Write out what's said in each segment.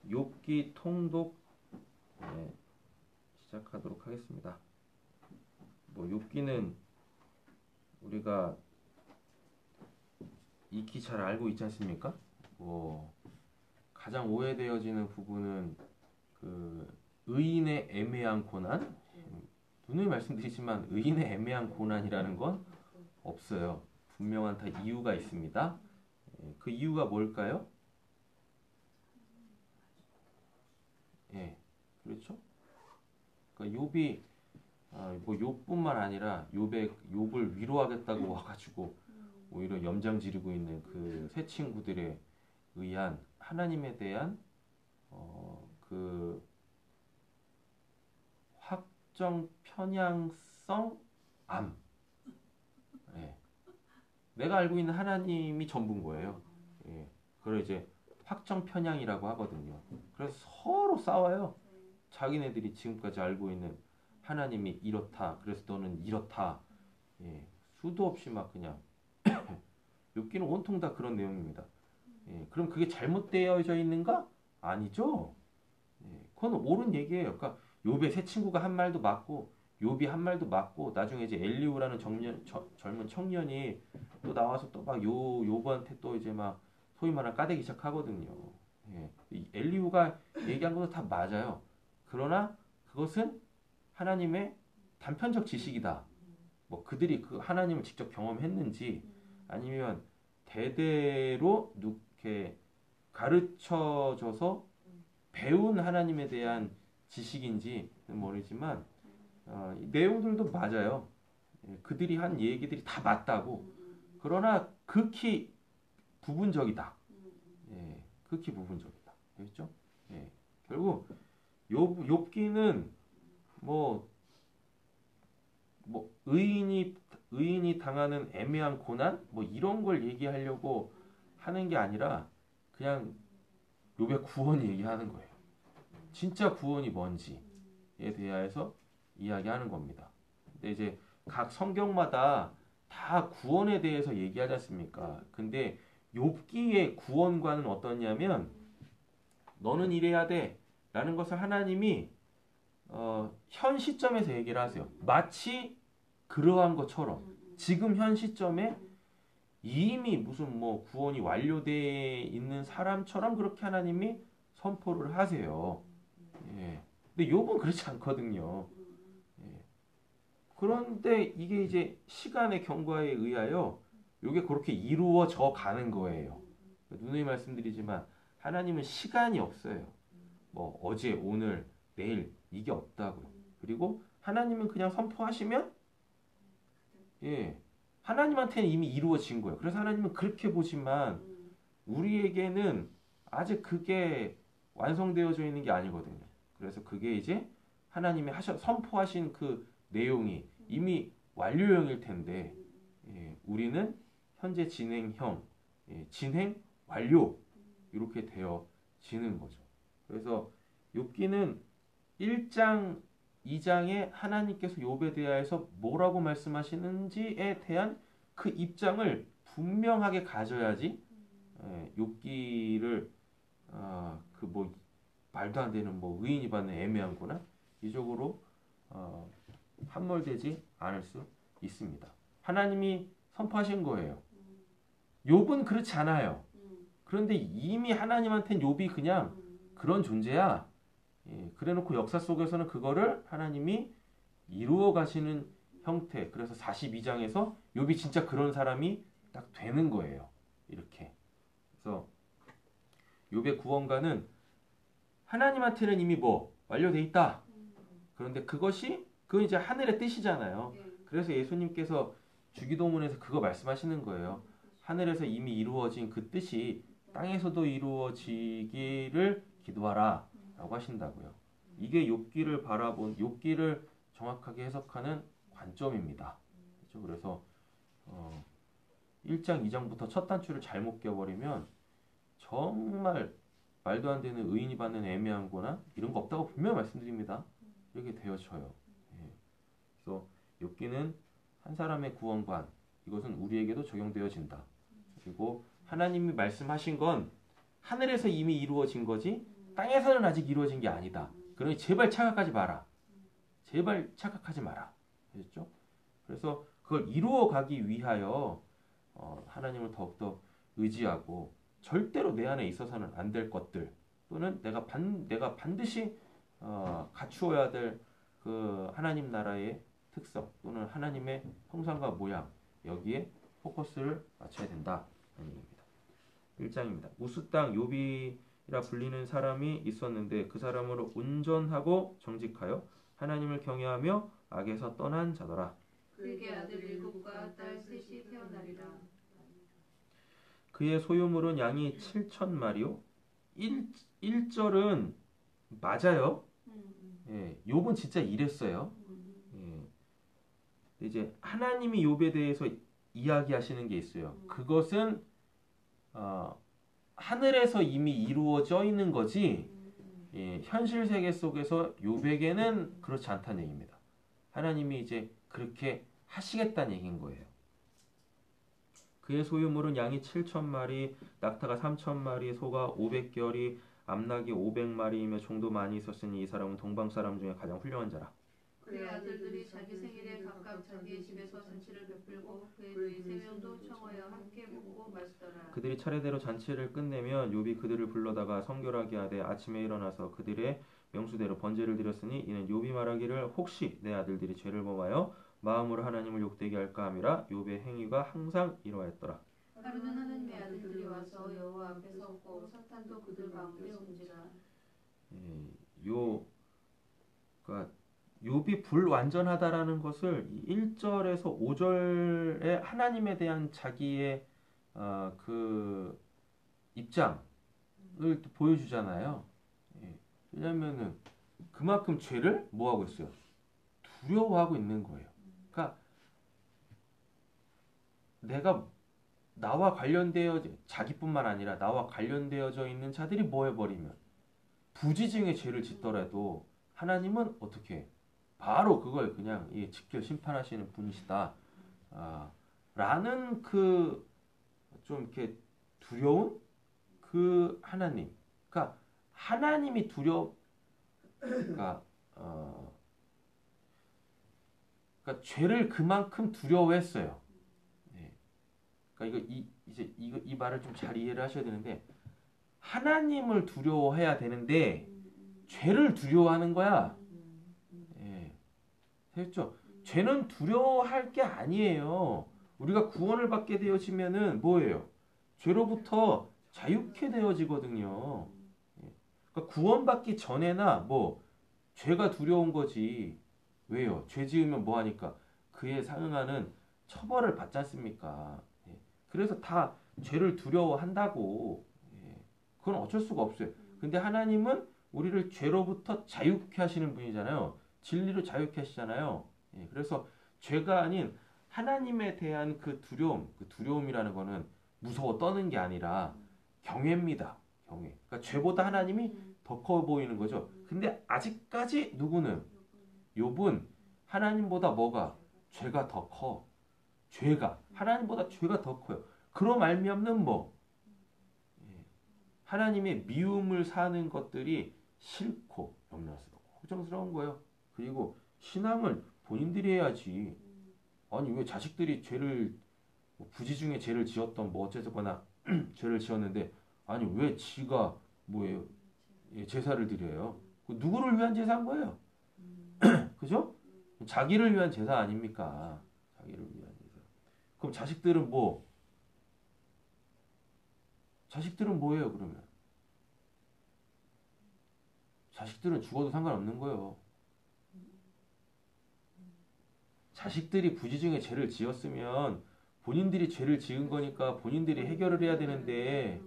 욥기 통독 시작하도록 하겠습니다. 뭐 욥기는 우리가 익히 잘 알고 있지 않습니까? 뭐 가장 오해되어지는 부분은 그 의인의 애매한 고난. 누누이 말씀드리지만 의인의 애매한 고난이라는 건 없어요. 분명한 다 이유가 있습니다. 그 이유가 뭘까요? 예, 그렇죠. 그러니까 욥이 뭐 욥뿐만 아니라 욥을 위로하겠다고 와가지고 오히려 염장 지르고 있는 그 세 친구들에 의한 하나님에 대한 그 확정 편향성 암. 예. 내가 알고 있는 하나님이 전부인 거예요. 예. 그걸 이제 확정 편향이라고 하거든요. 그래서 서로 싸워요. 자기네들이 지금까지 알고 있는 하나님이 이렇다. 그래서 너는 이렇다. 예. 수도 없이 막 그냥 욥기는 온통 다 그런 내용입니다. 예. 그럼 그게 잘못되어져 있는가? 아니죠. 예. 그건 옳은 얘기예요. 그러니까 욥의 세 친구가 한 말도 맞고 욥이 한 말도 맞고 나중에 이제 엘리후라는 젊은 청년이 또 나와서 또 막 욥한테 또 이제 막 소위 말하는 까대기 시작하거든요. 예. 이 엘리후가 얘기한 것도 다 맞아요. 그러나 그것은 하나님의 단편적 지식이다. 뭐 그들이 그 하나님을 직접 경험했는지 아니면 대대로 이렇게 가르쳐줘서 배운 하나님에 대한 지식인지 모르지만 이 내용들도 맞아요. 예, 그들이 한 얘기들이 다 맞다고. 그러나 극히 부분적이다. 예, 극히 부분적이다. 알겠죠? 예, 결국 욥기는 뭐, 뭐 의인이 당하는 애매한 고난 뭐 이런 걸 얘기하려고 하는 게 아니라 그냥 욥의 구원 얘기하는 거예요. 진짜 구원이 뭔지에 대해서 이야기하는 겁니다. 근데 이제 각 성경마다 다 구원에 대해서 얘기하지 않습니까? 근데 욥기의 구원과는 어떠냐면 너는 이래야 돼 라는 것을 하나님이 현 시점에서 얘기를 하세요. 마치 그러한 것처럼 지금 현 시점에 이미 무슨 뭐 구원이 완료되어 있는 사람처럼 그렇게 하나님이 선포를 하세요. 예. 근데 욥은 그렇지 않거든요. 예. 그런데 이게 이제 시간의 경과에 의하여 이게 그렇게 이루어져 가는 거예요. 누누이 말씀드리지만 하나님은 시간이 없어요. 뭐 어제, 오늘, 내일 이게 없다고요. 그리고 하나님은 그냥 선포하시면 예. 하나님한테는 이미 이루어진 거예요. 그래서 하나님은 그렇게 보지만 우리에게는 아직 그게 완성되어져 있는 게 아니거든요. 그래서 그게 이제 하나님이 선포하신 그 내용이 이미 완료형일 텐데 예, 우리는 현재 진행형, 예, 진행 완료 이렇게 되어지는 거죠. 그래서 욥기는 1장, 2장에 하나님께서 욥에 대하여서 뭐라고 말씀하시는지에 대한 그 입장을 분명하게 가져야지 예, 욥기를 그 뭐 말도 안 되는 뭐 의인이 받는 애매한 거나 이쪽으로 함몰되지 않을 수 있습니다. 하나님이 선포하신 거예요. 욥은 그렇지 않아요. 그런데 이미 하나님한테는 욥이 그냥 그런 존재야. 예, 그래놓고 역사 속에서는 그거를 하나님이 이루어 가시는 형태. 그래서 42장에서 욥이 진짜 그런 사람이 딱 되는 거예요. 이렇게. 그래서 욥의 구원가는 하나님한테는 이미 뭐 완료돼 있다. 그런데 그건 이제 하늘의 뜻이잖아요. 그래서 예수님께서 주기도문에서 그거 말씀하시는 거예요. 하늘에서 이미 이루어진 그 뜻이 땅에서도 이루어지기를 기도하라 라고 하신다고요. 이게 욥기를 정확하게 해석하는 관점입니다. 그렇죠? 그래서 1장, 2장부터 첫 단추를 잘못 껴버리면 정말 말도 안 되는 의인이 받는 애매한 거나 이런 거 없다고 분명히 말씀드립니다. 이렇게 되어져요. 예. 그래서 욥기는 한 사람의 구원관 이것은 우리에게도 적용되어진다. 그리고 하나님이 말씀하신 건 하늘에서 이미 이루어진 거지 땅에서는 아직 이루어진 게 아니다. 그러니 제발 착각하지 마라. 제발 착각하지 마라. 됐죠? 그래서 그걸 이루어 가기 위하여 하나님을 더욱더 의지하고 절대로 내 안에 있어서는 안 될 것들 또는 내가 반드시 갖추어야 될 그 하나님 나라의 특성 또는 하나님의 형상과 모양 여기에 포커스를 맞춰야 된다. 하는 얘기입니다. 1장입니다. 우스 땅 요비라 불리는 사람이 있었는데 그 사람으로 온전하고 정직하여 하나님을 경외하며 악에서 떠난 자더라. 그에게 아들 7과 딸 3이 태어나리라. 그의 소유물은 양이 7,000마리요. 1절은 맞아요. 예, 욥은 진짜 이랬어요. 예. 이제 하나님이 욥에 대해서 이야기하시는 게 있어요. 그것은 하늘에서 이미 이루어져 있는 거지 예, 현실 세계 속에서 욥에게는 그렇지 않다는 얘기입니다. 하나님이 이제 그렇게 하시겠다는 얘기인 거예요. 그의 소유물은 양이 7,000마리, 낙타가 3,000마리, 소가 500결이, 암낙이 500마리이며 종도 많이 있었으니 이 사람은 동방 사람 중에 가장 훌륭한 자라. 그의 아들들이 자기 생일에 각각 자기의 집에서 잔치를 베풀고 그의 누이 3명도 청하여 함께 먹고 마시더라. 그들이 차례대로 잔치를 끝내면 욥이 그들을 불러다가 성결하게 하되 아침에 일어나서 그들의 명수대로 번제를 드렸으니 이는 욥이 말하기를 혹시 내 아들들이 죄를 범하여 마음으로 하나님을 욕되게 할까 함이라. 욥의 행위가 항상 이러하였더라. 하루는 하나님의 아들들이 와서 여호와 앞에 섰고 사탄도 그들 가운데 온지라. 그러니까 욥이 불완전하다라는 것을 1절에서 5절에 하나님에 대한 자기의 그 입장을 보여주잖아요. 왜냐하면은 그만큼 죄를 뭐 하고 있어요? 두려워하고 있는 거예요. 그러니까 내가 나와 관련되어 자기뿐만 아니라 나와 관련되어져 있는 자들이 뭐 해버리면 부지중에 죄를 짓더라도 하나님은 어떻게 해? 바로 그걸 그냥 직결 심판하시는 분이시다. 라는 그 좀 이렇게 두려운 그 하나님. 그러니까 하나님이 그러니까 죄를 그만큼 두려워했어요. 그러니까 이 말을 좀 잘 이해를 하셔야 되는데 하나님을 두려워해야 되는데 죄를 두려워하는 거야. 됐죠? 죄는 두려워할 게 아니에요. 우리가 구원을 받게 되어지면은 뭐예요? 죄로부터 자유케 되어지거든요. 그러니까 구원받기 전에나 뭐 죄가 두려운 거지. 왜요? 죄 지으면 뭐 하니까 그에 상응하는 처벌을 받지 않습니까? 그래서 다 죄를 두려워한다고. 그건 어쩔 수가 없어요. 근데 하나님은 우리를 죄로부터 자유케 하시는 분이잖아요. 진리로 자유케 하시잖아요. 그래서 죄가 아닌 하나님에 대한 그 두려움이라는 거는 무서워 떠는 게 아니라 경외입니다. 경외. 그러니까 죄보다 하나님이 더 커 보이는 거죠. 근데 아직까지 누구는 욥은 하나님보다 뭐가 죄가 더 커. 하나님보다 죄가 더 커요. 그로 말미암는 하나님의 미움을 사는 것들이 싫고 염려스럽고 걱정스러운 거예요. 그리고 신앙을 본인들이 해야지. 아니 왜 자식들이 부지중에 죄를 지었던 뭐 어째서거나 죄를 지었는데 아니 왜 지가 뭐예요? 제사를 드려요. 누구를 위한 제사인 거예요? 그죠? 자기를 위한 제사 아닙니까? 자기를 위한 제사. 그럼 자식들은 뭐예요 그러면? 자식들은 죽어도 상관없는 거예요. 자식들이 부지중에 죄를 지었으면 본인들이 죄를 지은 거니까 본인들이 해결을 해야 되는데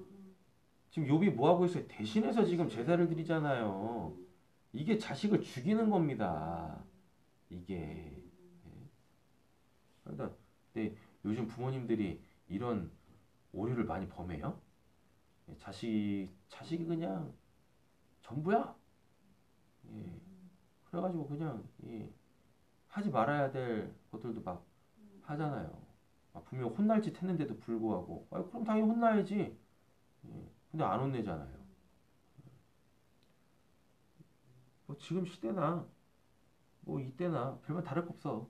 지금 욥이 뭐 하고 있어요? 대신해서 지금 제사를 드리잖아요. 이게 자식을 죽이는 겁니다. 이게. 그러니까 요즘 부모님들이 이런 오류를 많이 범해요. 자식이 그냥 전부야. 그래가지고 그냥 하지 말아야 될 것들도 막 하잖아요. 분명 혼날 짓 했는데도 불구하고 그럼 당연히 혼나야지. 근데 안 혼내잖아요. 뭐 지금 시대나 뭐 이때나 별반 다를 거 없어.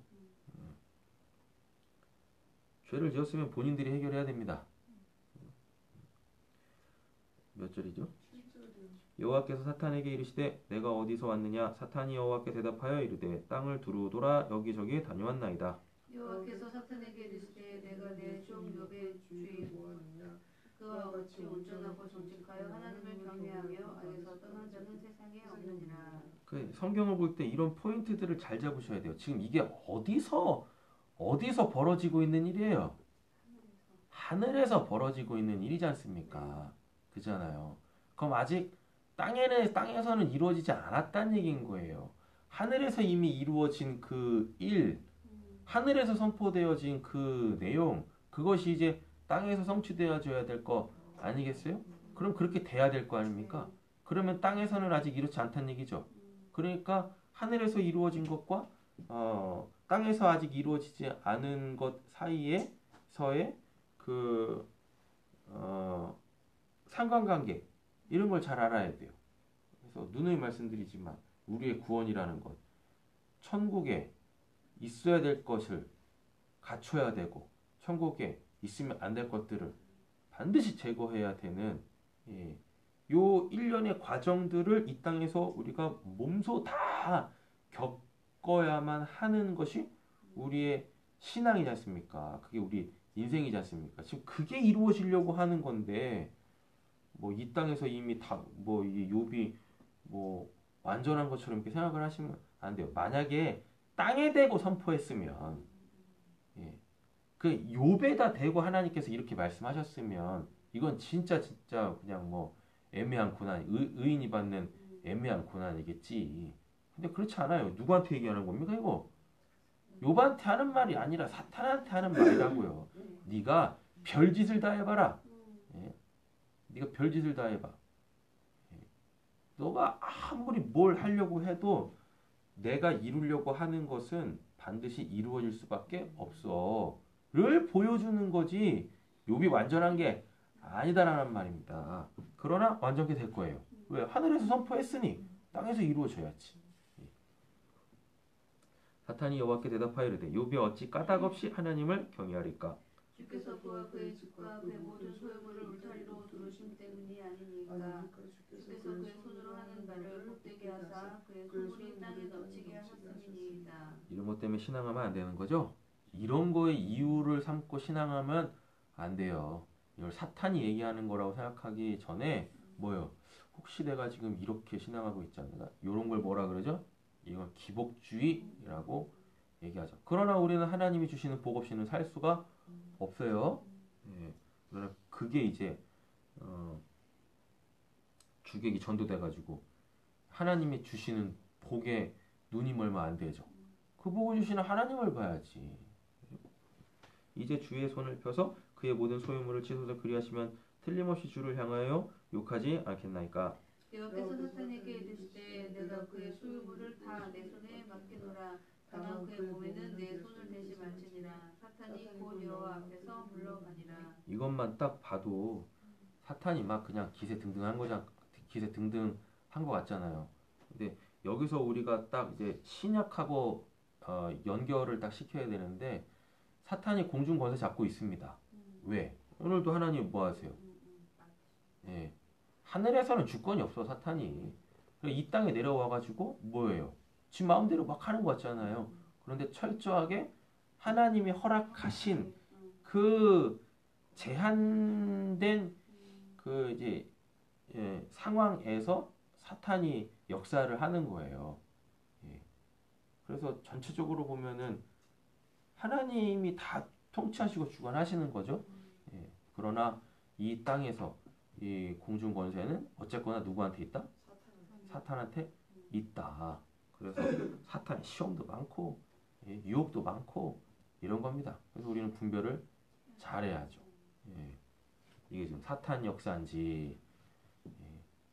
죄를 지었으면 본인들이 해결해야 됩니다. 몇 절이죠? 여호와께서 사탄에게 이르시되 내가 어디서 왔느냐? 사탄이 여호와께 대답하여 이르되 땅을 두루 돌아 여기저기 다녀왔나이다. 여호와께서 사탄에게 이르시되 내가 내 종 욥의 주의 그와 같이 온전하고 정직하여 하나님을 경외하며 악에서 떠난 자는 세상에 없느니라. 그 성경을 볼 때 이런 포인트들을 잘 잡으셔야 돼요. 지금 이게 어디서 벌어지고 있는 일이에요? 하늘에서 벌어지고 있는 일이지 않습니까? 그잖아요. 그럼 아직 땅에서는 이루어지지 않았다는 얘기인 거예요. 하늘에서 이미 이루어진 그 일, 하늘에서 선포되어진 그 내용, 그것이 이제 땅에서 성취되어져야 될 거 아니겠어요? 그럼 그렇게 돼야 될 거 아닙니까? 그러면 땅에서는 아직 이렇지 않다는 얘기죠. 그러니까 하늘에서 이루어진 것과 땅에서 아직 이루어지지 않은 것 사이에서의 그 상관관계 이런 걸 잘 알아야 돼요. 그래서 누누이 말씀드리지만 우리의 구원이라는 것, 천국에 있어야 될 것을 갖춰야 되고 천국에 있으면 안 될 것들을 반드시 제거해야 되는 요 일련의 과정들을 이 땅에서 우리가 몸소 다 겪어야만 하는 것이 우리의 신앙이지 않습니까? 그게 우리 인생이지 않습니까? 지금 그게 이루어지려고 하는 건데 뭐 이 땅에서 이미 다 뭐 이 욥이 뭐 완전한 것처럼 이렇게 생각을 하시면 안 돼요. 만약에 땅에 대고 선포했으면 그 욥에다 대고 하나님께서 이렇게 말씀하셨으면 이건 진짜 그냥 뭐 애매한 고난, 의인이 받는 애매한 고난이겠지. 근데 그렇지 않아요. 누구한테 얘기하는 겁니까 이거? 욥한테 하는 말이 아니라 사탄한테 하는 말이라고요. 네가 별짓을 다 해봐라. 네가 별짓을 다 해봐. 너가 아무리 뭘 하려고 해도 내가 이루려고 하는 것은 반드시 이루어질 수밖에 없어. 를 보여주는 거지 욥이 완전한 게 아니다라는 말입니다. 그러나 완전히 될 거예요. 왜? 하늘에서 선포했으니 땅에서 이루어져야지. 사탄이 여호와께 대답하여 이르되 욥이 어찌 까닭없이 하나님을 경외하리까? 주께서 그와 그의 집과 그의 모든 소유물을 울타리로 두르심 때문이 아니니까. 주께서 그의 손으로 하는 말을 복되게 하사 그의 소물이 땅에 넘치게 하셨음이니이다. 이런 것 때문에 신앙하면 안 되는 거죠? 이런 거에 이유를 삼고 신앙하면 안 돼요. 이걸 사탄이 얘기하는 거라고 생각하기 전에 뭐요? 혹시 내가 지금 이렇게 신앙하고 있지 않나? 이런 걸 뭐라 그러죠? 이건 기복주의라고 얘기하죠. 그러나 우리는 하나님이 주시는 복 없이는 살 수가 없어요. 그러나 그게 이제 주객이 전도돼가지고 하나님이 주시는 복에 눈이 멀면 안 되죠. 그 복을 주시는 하나님을 봐야지. 이제 주의 손을 펴서 그의 모든 소유물을 치소서 그리하시면 틀림없이 주를 향하여 욕하지 않겠나이까? 여호와께서 사탄에게 이르시되 내가 그의 소유물을 다 내 손에 맡기노라. 다만 그의 몸에는 내 손을 대지 말지니라. 사탄이 곧 여호와 앞에서 물러가니라. 이것만 딱 봐도 사탄이 막 그냥 기세 등등한 것 같잖아요. 근데 여기서 우리가 딱 이제 신약하고 연결을 딱 시켜야 되는데 사탄이 공중 권세 잡고 있습니다. 왜? 오늘도 하나님 뭐 하세요? 하늘에서는 주권이 없어 사탄이. 이 땅에 내려와가지고 뭐예요? 지 마음대로 막 하는 거 같잖아요. 그런데 철저하게 하나님이 허락하신 그 제한된 그 이제 상황에서 사탄이 역사를 하는 거예요. 그래서 전체적으로 보면은 하나님이 다 통치하시고 주관하시는 거죠. 그러나 이 땅에서 이 공중 권세는 어쨌거나 누구한테 있다? 사탄한테 있다. 그래서 사탄의 시험도 많고 유혹도 많고 이런 겁니다. 그래서 우리는 분별을 잘해야죠. 이게 지금 사탄 역사인지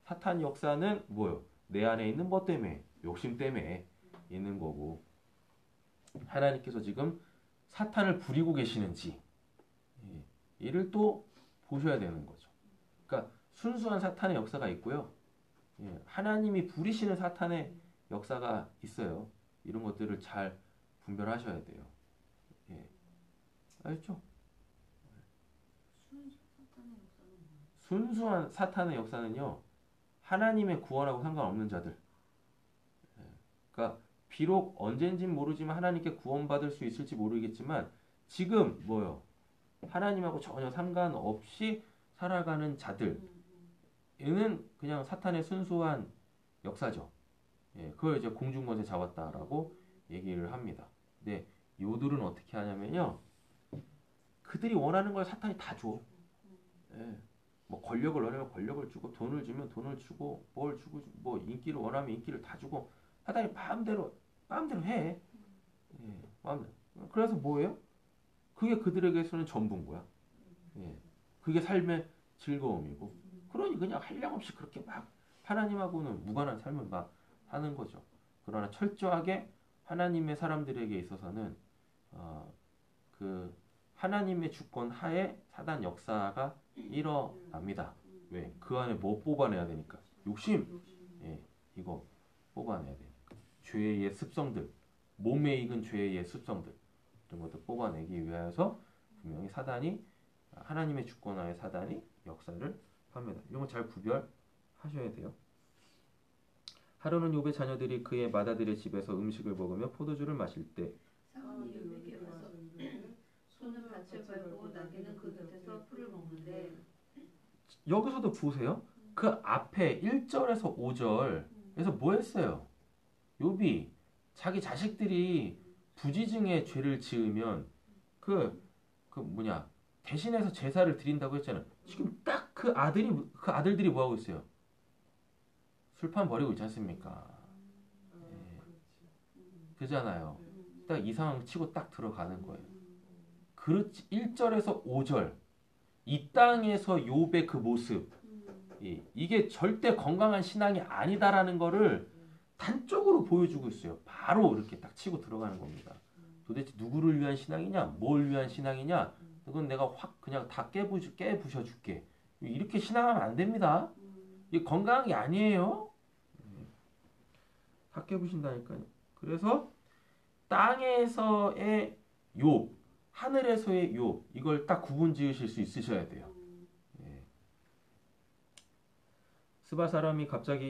사탄 역사는 뭐요? 내 안에 있는 뭐 때문에? 욕심 때문에 있는 거고 하나님께서 지금 사탄을 부리고 계시는지 이를 또 보셔야 되는 거죠. 그러니까 순수한 사탄의 역사가 있고요. 예, 하나님이 부리시는 사탄의 역사가 있어요. 이런 것들을 잘 분별하셔야 돼요. 예, 알죠? 순수한 사탄의 역사는요, 하나님의 구원하고 상관없는 자들. 예, 그러니까 비록 언젠진 모르지만 하나님께 구원받을 수 있을지 모르겠지만 지금 뭐요? 하나님하고 전혀 상관없이 살아가는 자들은 그냥 사탄의 순수한 역사죠. 예, 그걸 이제 공중권세 잡았다라고 얘기를 합니다. 근데 요들은 어떻게 하냐면요, 그들이 원하는 걸 사탄이 다 줘. 예, 뭐 권력을 원하면 권력을 주고, 돈을 주면 돈을 주고, 뭘 주고, 뭐 인기를 원하면 인기를 다 주고, 사탄이 마음대로 해. 예, 마음대로. 그래서 뭐예요? 그게 그들에게서는 전부인 거야. 예, 그게 삶의 즐거움이고. 그러니 그냥 한량없이 그렇게 막 하나님하고는 무관한 삶을 막 하는 거죠. 그러나 철저하게 하나님의 사람들에게 있어서는 그 하나님의 주권 하에 사단 역사가 일어납니다. 왜? 그 안에 뭐 뽑아내야 되니까. 욕심. 예, 이거 뽑아내야 되니까. 죄의 습성들, 몸에 익은 죄의 습성들, 이런 것들 뽑아내기 위해서 분명히 사단이, 하나님의 주권 하에 사단이 역사를 합니다. 이런 거 잘 구별하셔야 돼요. 하루는 욥의 자녀들이 그의 맏아들의 집에서 음식을 먹으며 포도주를 마실 때 사원이 욥에게 와서 소는 밭을 밟고 나귀는 그 곁에서 풀을 먹는데, 여기서도 보세요. 그 앞에 1절에서 5절에서 뭐 했어요? 욥이 자기 자식들이 부지중에 죄를 지으면 대신해서 제사를 드린다고 했잖아요. 지금 딱 그 아들들이 뭐 하고 있어요? 술판 벌이고 있지 않습니까? 예. 그잖아요. 딱 이 상황 치고 딱 들어가는 거예요. 그렇지. 1절에서 5절 이 땅에서 욥의 그 모습, 이게 절대 건강한 신앙이 아니다라는 거를 단적으로 보여주고 있어요. 바로 이렇게 딱 치고 들어가는 겁니다. 도대체 누구를 위한 신앙이냐? 뭘 위한 신앙이냐? 그건 내가 확 그냥 다 깨부셔줄게. 이렇게 신앙하면 안 됩니다. 이게 건강한 게 아니에요. 다 깨부신다니까요. 그래서 땅에서의 욥, 하늘에서의 욥, 이걸 딱 구분 지으실 수 있으셔야 돼요. 예. 스바 사람이 갑자기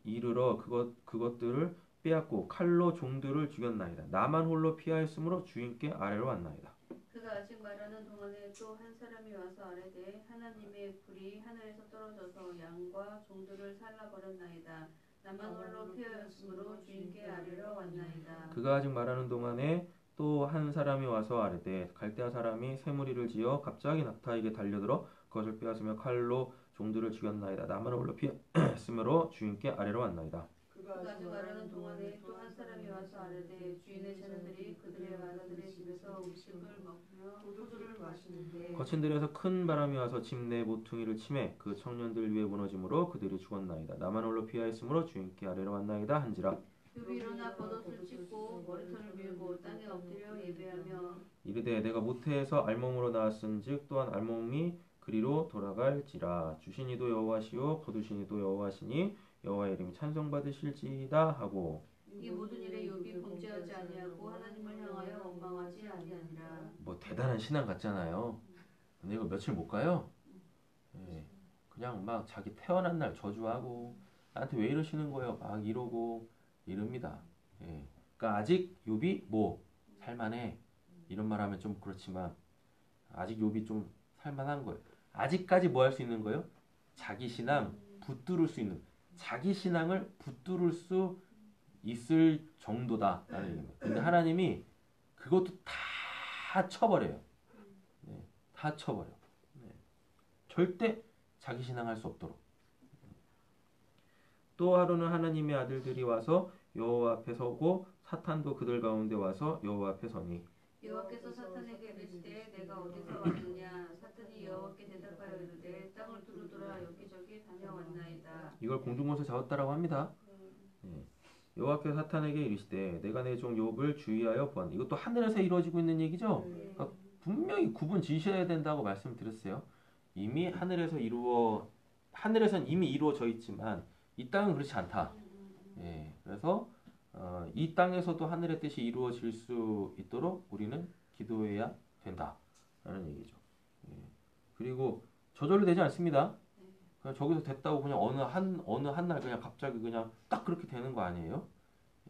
이르러 그것들을 빼앗고 칼로 종들을 죽였나이다. 나만 홀로 피하였으므로 주인께 아래로 왔나이다. 그가 아직 말하는 동안에 또 한 사람이 와서 아뢰되 하나님의 불이 하늘에서 떨어져서 양과 종들을 살라버렸나이다. 나만 홀로 피하였으므로 주인께 아뢰러 왔나이다. 그가 아직 말하는 동안에 또 한 사람이 와서 아뢰되 갈대아 사람이 새무리를 지어 갑자기 낙타에게 달려들어 그것을 빼앗으며 칼로 종들을 죽였나이다. 나만 홀로 피하였으므로 주인께 아뢰러 왔나이다. 그가 아직 말하는 동안에 또 한 사람이 와서 아뢰되 주인의 자녀들이 그들의 맏아들의 집에서 음식을 먹으며 포도주를 마시는데 거친 들에서 큰 바람이 와서 집 내 모퉁이를 치매 그 청년들 위에 무너짐으로 그들이 죽었나이다. 나만 홀로 피하였으므로 주인께 아뢰러 왔나이다 한지라. 욥이 일어나 겉옷을 찢고 머리털을 밀고 땅에 엎드려 예배하며 이르되 내가 모태에서 알몸으로 나왔은즉 또한 알몸이 그리로 돌아갈지라. 주시니도 여호와시요 거두시니도 여호와시니 여호와의 이름이 찬송받으실지이다 하고. 이 모든 일에 욥이 범죄하지 아니하고 하나님을 향하여 원망하지 아니하니라. 뭐 대단한 신앙 같잖아요. 근데 이거 며칠 못 가요. 예, 그냥 막 자기 태어난 날 저주하고 나한테 왜 이러시는 거예요? 막 이러고 이럽니다. 예, 그러니까 아직 욥이 뭐 살만해 이런 말하면 좀 그렇지만 아직 욥이 좀 살만한 거예요. 아직까지 뭐 할 수 있는 거예요? 자기 신앙 붙들을 수 있는, 자기 신앙을 붙들을 수 있을 정도다라는 얘기입니다. 근데 하나님이 그것도 다 쳐버려요. 네, 다 쳐버려. 네. 절대 자기 신앙할 수 없도록. 또 하루는 하나님의 아들들이 와서 여호와 앞에 서고 사탄도 그들 가운데 와서 여호와 앞에 서니 여호와께서 사탄에게 이르시되 내가 어디서 왔느냐. 사탄이 여호와께 대답하여 이르되 땅을 두루두라 여기저기 다녀왔나이다. 이걸 공중권세 잡았다라고 합니다. 네. 여호와께서 사탄에게 이르시되 내가 내 종 욥을 주의하여 보았노니. 이것도 하늘에서 이루어지고 있는 얘기죠. 그러니까 분명히 구분 지으셔야 된다고 말씀드렸어요. 이미 하늘에서 하늘에선 이미 이루어져 있지만 이 땅은 그렇지 않다. 예, 그래서 이 땅에서도 하늘의 뜻이 이루어질 수 있도록 우리는 기도해야 된다라는 얘기죠. 예, 그리고 저절로 되지 않습니다. 그냥 저기서 됐다고 그냥 어느 한 날 그냥 갑자기 그냥 딱 그렇게 되는 거 아니에요?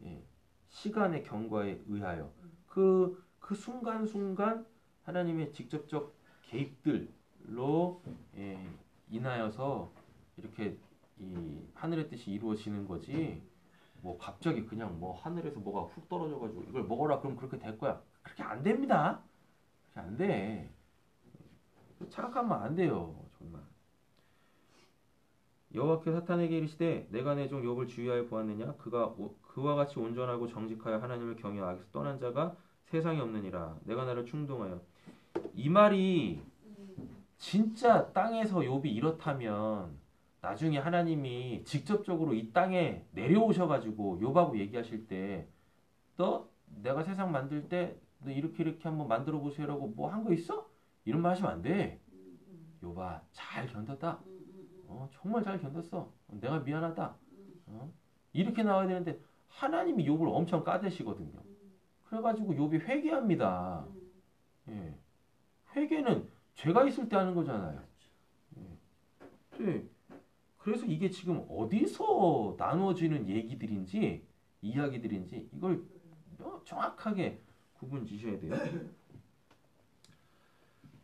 예, 시간의 경과에 의하여 그 순간순간 하나님의 직접적 개입들로 인하여서 이렇게 이 하늘의 뜻이 이루어지는 거지. 뭐 갑자기 그냥 뭐 하늘에서 뭐가 훅 떨어져가지고 이걸 먹어라 그럼 그렇게 될 거야. 그렇게 안 됩니다. 그렇게 안 돼. 착각하면 안 돼요. 정말. 여호와께서 사탄에게 이르시되 내가 내 종 욥을 주의하여 보았느냐 그와 같이 온전하고 정직하여 하나님을 경외하여 악에서 떠난 자가 세상에 없느니라. 내가 나를 충동하여. 이 말이 진짜 땅에서 욥이 이렇다면 나중에 하나님이 직접적으로 이 땅에 내려오셔가지고 욥하고 얘기하실 때 너 내가 세상 만들 때 너 이렇게 한번 만들어 보세요라고 뭐 한 거 있어? 이런 말 하시면 안 돼. 욥아 잘 견뎠다. 정말 잘 견뎠어. 내가 미안하다. 이렇게 나와야 되는데 하나님이 욥을 엄청 까대시거든요. 그래가지고 욥이 회개합니다. 예. 회개는 죄가 있을 때 하는 거잖아요. 예. 그래서 이게 지금 어디서 나누어지는 얘기들인지 이야기들인지 이걸 정확하게 구분 지셔야 돼요.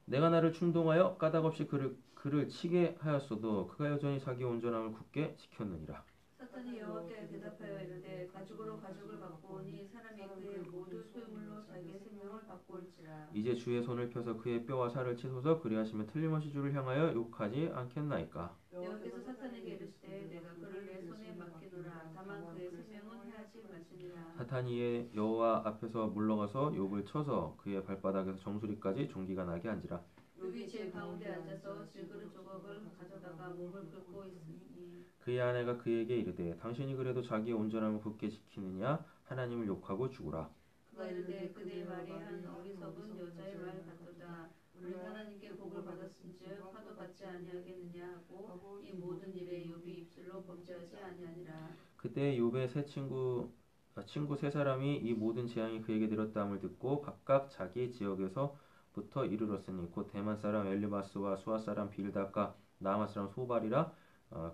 내가 나를 충동하여 까닭없이 그를 치게 하였어도 그가 여전히 자기 온전함을 굳게 지켰느니라. 사탄이 여호와께 대답하여 이르되 가죽으로 가죽을 받고 오니 사람이 그의 모든 소유물로 자기의 생명을 받고 올지라. 이제 주의 손을 펴서 그의 뼈와 살을 치소서 그리하시면 틀림없이 주를 향하여 욕하지 않겠나이까. 여호와께서 사탄에게 이르시되 내가 그를 내 손에 맡기노라. 다만 그의 생명은 해하지 말지니라. 사탄이 이에 여호와 앞에서 물러가서 욥을 쳐서 그의 발바닥에서 정수리까지 종기가 나게 한지라. 욥이 제 가운데 앉아서 질그릇 조각을 가져다가 몸을 긁고 있으니 그의 아내가 그에게 이르되 당신이 그래도 자기의 온전함을 굳게 지키느냐 하나님을 욕하고 죽으라. 그가 이르되 그대의 말이 한 어리석은 여자의 말 같도다. 우리 하나님께 복을 받았은즉 화도 받지 아니하겠느냐 하고 이 모든 일에 욥이 입술로 범죄하지 아니하니라. 그때 욥의 친구 세 사람이 이 모든 재앙이 그에게 들었다함을 듣고 각각 자기 지역에서부터 이르렀으니 곧 대만 사람 엘리바스와 수아 사람 빌닷과 나아마 사람 소발이라.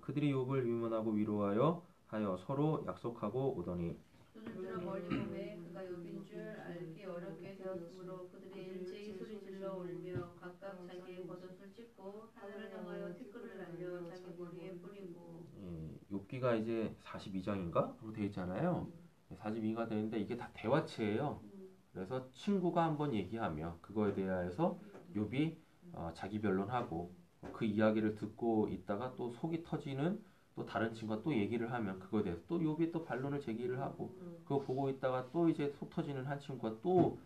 그들이 욥을 위문하고 위로하여 서로 약속하고 오더니 눈을 들어 멀리 보매 그가 욥인 줄 알기 어렵게 되었으므로 그들이 일제히 소리질러 울며 각각 자기의 겉옷을 찢고 하늘을 향하여 티끌을 날려 자기 머리에 뿌리고. 욥기가 이제 42장인가? 로 되어 있잖아요. 42가 되는데 이게 다 대화체예요. 그래서 친구가 한번 얘기하며 그거에 대하여서 욥이 자기 변론하고 그 이야기를 듣고 있다가 또 속이 터지는 또 다른 친구가 또 얘기를 하면 그거에 대해서 또 욥이 또 반론을 제기를 하고 그거 보고 있다가 또 이제 속 터지는 한 친구가 또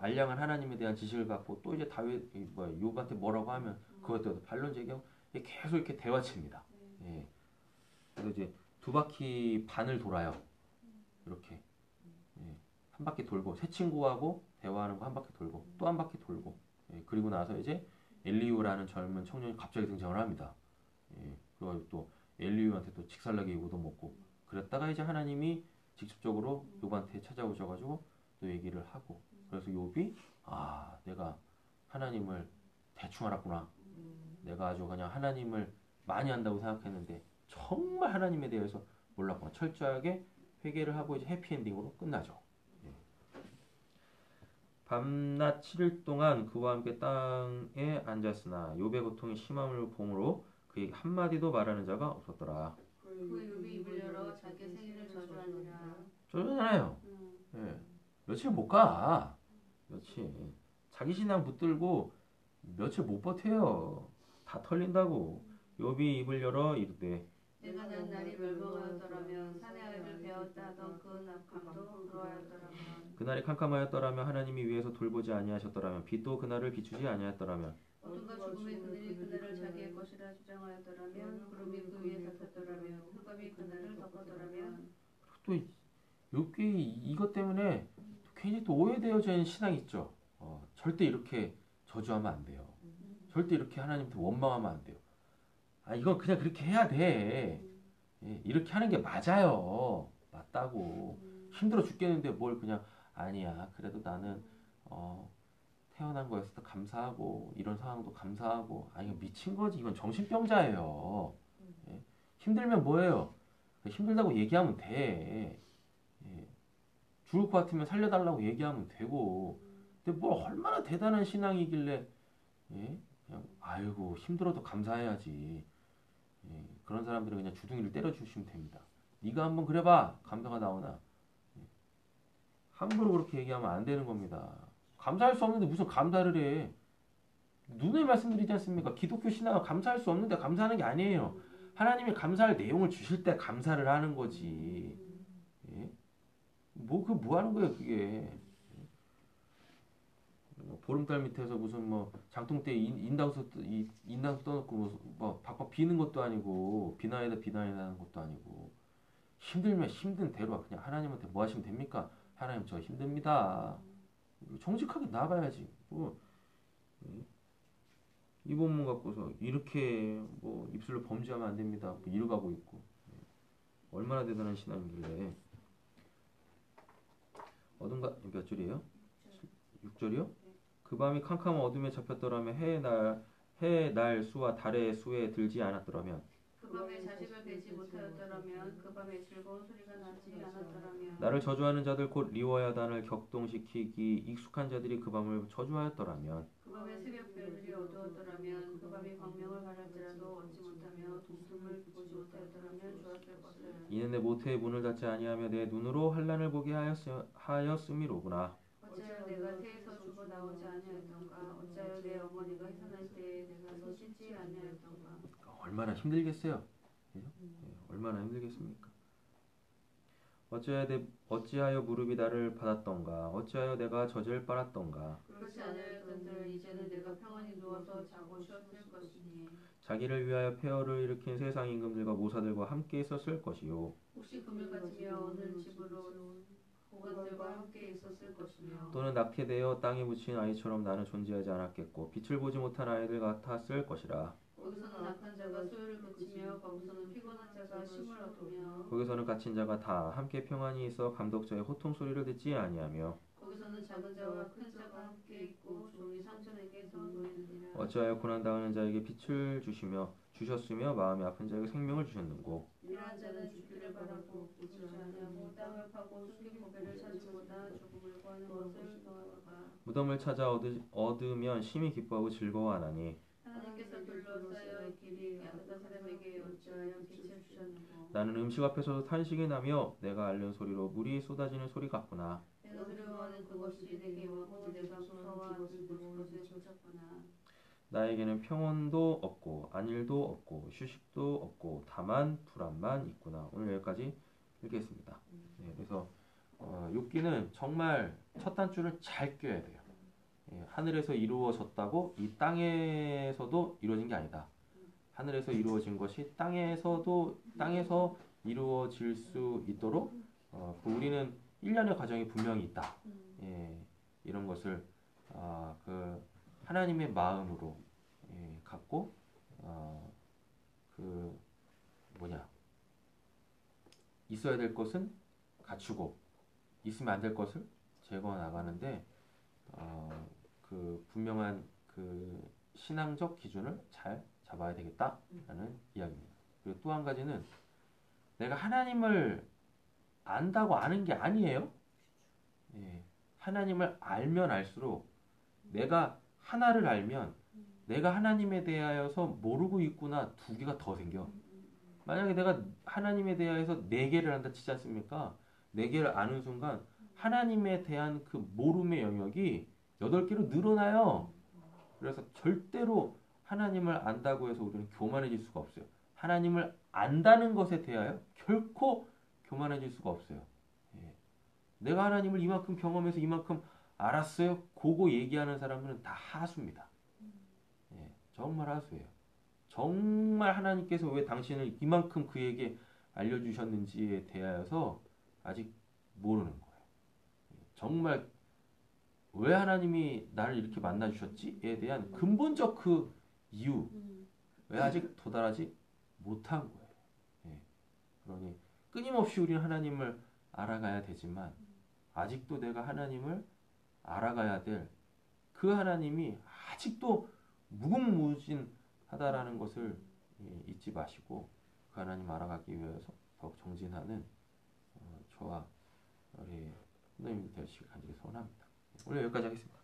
알량한 하나님에 대한 지식을 갖고 또 이제 욥한테 뭐라고 하면 그거에 대해서 반론 제기하고 계속 이렇게 대화체입니다. 예. 그래서 이제 두 바퀴 반을 돌아요. 이렇게 한 바퀴 돌고 새 친구하고 대화하는 거 한 바퀴 돌고 또 한 바퀴 돌고 그리고 나서 이제 엘리후라는 젊은 청년이 갑자기 등장을 합니다. 그리고 또 엘리후한테 또 직살나게 얻어먹고 그랬다가 이제 하나님이 직접적으로 욥한테 찾아오셔가지고 또 얘기를 하고 그래서 욥이 내가 하나님을 대충 알았구나. 내가 아주 그냥 하나님을 많이 안다고 생각했는데 정말 하나님에 대해서 몰랐구나. 철저하게 회개를 하고 이제 해피엔딩으로 끝나죠. 밤낮 7일 동안 그와 함께 땅에 앉았으나 욥의 고통이 심함을 보므로 그에게 한마디도 말하는 자가 없었더라. 그 욥이 입을 열어 자기 생일을 저주하니라. 저주잖아요. 며칠 못 가. 며칠. 자기 신앙 붙들고 며칠 못 버텨요. 다 털린다고. 욥이 입을 열어 이르되 내가 난 날이 멸망하였더라면 산의 아이를 베었다 하던 그 낙함도 그러하였더라면 그날이 캄캄하였더라면 하나님이 위에서 돌보지 아니하셨더라면 빛도 그날을 비추지 아니하였더라면 어둠과 죽음의 그늘이 그날을 자기의 것이라 주장하였더라면 구름이 그 위에 덮였더라면 흑암이 그날을 덮었더라면. 또 욥기 이것 때문에 괜히 또 오해되어진 신앙 있죠. 절대 이렇게 저주하면 안 돼요. 절대 이렇게 하나님한테 원망하면 안 돼요. 이건 그냥 그렇게 해야 돼. 예, 이렇게 하는 게 맞아요. 맞다고. 힘들어 죽겠는데 뭘 그냥 아니야. 그래도 나는 태어난 거였을 감사하고 이런 상황도 감사하고 이거 미친 거지. 이건 정신병자예요. 예? 힘들면 뭐예요? 힘들다고 얘기하면 돼. 예. 죽을 것 같으면 살려달라고 얘기하면 되고. 근데 뭐 얼마나 대단한 신앙이길래 예? 그냥 아이고 힘들어도 감사해야지. 예. 그런 사람들은 그냥 주둥이를 때려주시면 됩니다. 네가 한번 그래봐. 감사가 나오나. 예. 함부로 그렇게 얘기하면 안 되는 겁니다. 감사할 수 없는데 무슨 감사를 해. 누누이 말씀드리지 않습니까? 기독교 신앙은 감사할 수 없는데 감사하는 게 아니에요. 하나님이 감사할 내용을 주실 때 감사를 하는 거지. 예? 뭐 하는 거예요, 그게. 보름달 밑에서 무슨 뭐 장통때 인당수 떠놓고 뭐 박박 비는 것도 아니고 비나이다 하는 것도 아니고 힘들면 힘든 대로 그냥 하나님한테 뭐 하시면 됩니까? 하나님 저 힘듭니다. 정직하게 나가야지. 뭐 이 본문 갖고서 이렇게 뭐 입술로 범죄하면 안 됩니다. 뭐 이러가고 있고 얼마나 대단한 신앙이길래 어둠과 몇 줄이에요? 6절이요? 그 밤이 캄캄한 어둠에 잡혔더라면 해의 날 수와 달의 수에 들지 않았더라면 그 밤에 자식을 뵈지 못하였더라면 그 밤에 즐거운 소리가 나지 않았더라면 나를 저주하는 자들 곧 리워야단을 격동시키기 익숙한 자들이 그 밤을 저주하였더라면 그 밤에 새벽별들이 어두웠더라면 그 밤이 광명을 가랄지라도 얻지 못하며 동틈을 보지 못하였더라면 좋았을 것을 이는 내 모태의 문을 닫지 아니하며 내 눈으로 환난을 보게 하였음이로구나. 어찌하여 내가 태에서 죽어 나오지 아니하였던가 어찌하여 내 어머니가 해산할 때에 내가 손 씻지 아니하였던가 얼마나 힘들겠어요. 그죠? 얼마나 힘들겠습니까? 어찌하여 무릎이 나를 받았던가 어찌하여 내가 젖을 빨았던가 그렇지 않으였던들 이제는 내가 평안히 누워서 자고 쉬었을 것이니 자기를 위하여 폐허를 일으킨 세상 임금들과 모사들과 함께 있었을 것이요 혹시 금을 가지며 어느 집으로 보관들과 함께 있었을 것이며 또는 낙태되어 땅에 묻힌 아이처럼 나는 존재하지 않았겠고 빛을 보지 못한 아이들 같았을 것이라. 거기서는 악한 자가 소유를 그치며 거기서는 피곤한 자가 쉼을 얻으며 거기서는 갇힌 자가 다 함께 평안히 있어 감독자의 호통 소리를 듣지 아니하며 거기서는 작은 자와 큰 자가 함께 있고 종이 상전에게 선보이느니라. 어찌하여 고난당하는 자에게 빛을 주셨으며 마음이 아픈 자에게 생명을 주셨는고 이러한 자는 죽기를 바라고 보지 아니하고 땅을 파고 숨긴 고개를 찾으보다 죽음을 구하는 것을 더하다가 무덤을 찾아 얻으면 심히 기뻐하고 즐거워하나니 하나님께서 둘러싸여 길이 악한 사람에게 어찌하여 빛을 주셨는고 나는 음식 앞에서도 탄식이 나며 내가 앓는 소리로 물이 쏟아지는 소리 같구나. 내가 두려워하는 그것이 내게 왔고 내가 무서워하는 그것에 꽂혔구나. 나에게는 평온도 없고 안일도 없고 휴식도 없고 다만 불안만 있구나. 오늘 여기까지 읽겠습니다. 네, 그래서 욥기는 정말 첫 단추를 잘 껴야 돼요. 예, 하늘에서 이루어졌다고 이 땅에서도 이루어진 게 아니다. 하늘에서 이루어진 것이 땅에서 이루어질 수 있도록 우리는 일련의 과정이 분명히 있다. 예, 이런 것을 그 하나님의 마음으로 갖고 그 있어야 될 것은 갖추고 있으면 안 될 것을 제거해 나가는데 그 분명한 그 신앙적 기준을 잘 잡아야 되겠다라는 이야기입니다. 그리고 또 한 가지는 내가 하나님을 안다고 아는 게 아니에요. 예, 하나님을 알면 알수록 내가 하나를 알면 내가 하나님에 대하여서 모르고 있구나 두 개가 더 생겨. 만약에 내가 하나님에 대하여서 네 개를 안다 치지 않습니까? 네 개를 아는 순간 하나님에 대한 그 모름의 영역이 8개로 늘어나요. 그래서 절대로 하나님을 안다고 해서 우리는 교만해질 수가 없어요. 하나님을 안다는 것에 대하여 결코 교만해질 수가 없어요. 예. 내가 하나님을 이만큼 경험해서 이만큼 알았어요. 그거 얘기하는 사람들은 다 하수입니다. 예. 정말 하수예요. 정말 하나님께서 왜 당신을 이만큼 그에게 알려주셨는지에 대하여서 아직 모르는 거예요. 정말 왜 하나님이 나를 이렇게 만나주셨지에 대한 근본적 그 이유 왜 아직 도달하지 못한 거예요. 예. 그러니 끊임없이 우리는 하나님을 알아가야 되지만 아직도 내가 하나님을 알아가야 될 그 하나님이 아직도 무궁무진하다라는 것을 잊지 마시고 그 하나님 알아가기 위해서 더욱 정진하는 저와 우리 선생님들 되시길 간절히 소원합니다. 오늘 여기까지 하겠습니다.